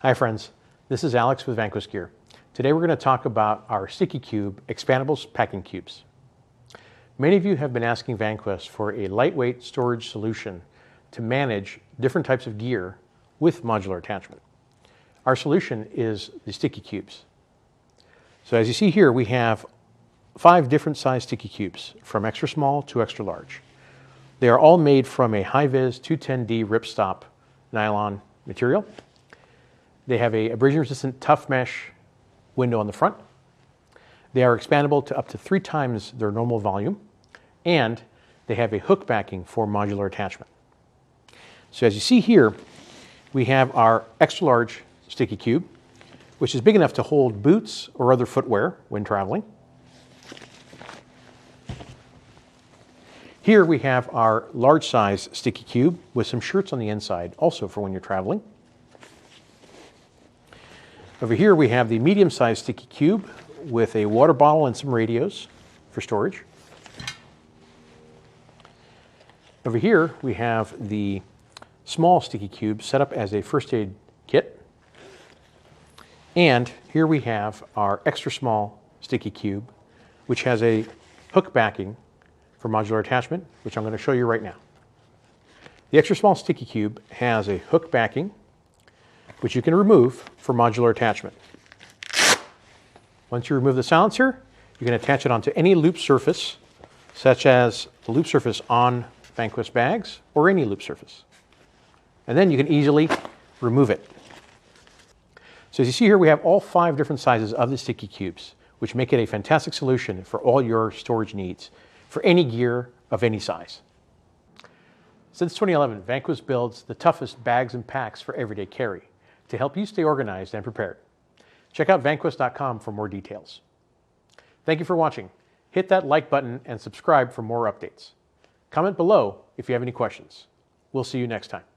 Hi friends, this is Alex with Vanquest Gear. Today we're going to talk about our Sticky Cube Expandable packing cubes. Many of you have been asking Vanquest for a lightweight storage solution to manage different types of gear with modular attachment. Our solution is the Sticky Cubes. So as you see here, we have 5 different size Sticky Cubes from extra small to extra large. They are all made from a high-vis 210D ripstop nylon material. They have a abrasion-resistant tough mesh window on the front. They are expandable to up to 3 times their normal volume, and they have a hook backing for modular attachment. So as you see here, we have our extra large Sticky Cube, which is big enough to hold boots or other footwear when traveling. Here we have our large size Sticky Cube with some shirts on the inside, also for when you're traveling. Over here we have the medium-sized Sticky Cube with a water bottle and some radios for storage. Over here we have the small Sticky Cube set up as a first aid kit. And here we have our extra small Sticky Cube, which has a hook backing for modular attachment, which I'm going to show you right now. The extra small Sticky Cube has a hook backing, which you can remove for modular attachment. Once you remove the silencer, you can attach it onto any loop surface, such as the loop surface on Vanquest bags or any loop surface. And then you can easily remove it. So as you see here, we have all 5 different sizes of the Sticky Cubes, which make it a fantastic solution for all your storage needs for any gear of any size. Since 2011, Vanquest builds the toughest bags and packs for everyday carry to help you stay organized and prepared. Check out vanquest.com for more details. Thank you for watching. Hit that like button and subscribe for more updates. Comment below if you have any questions. We'll see you next time.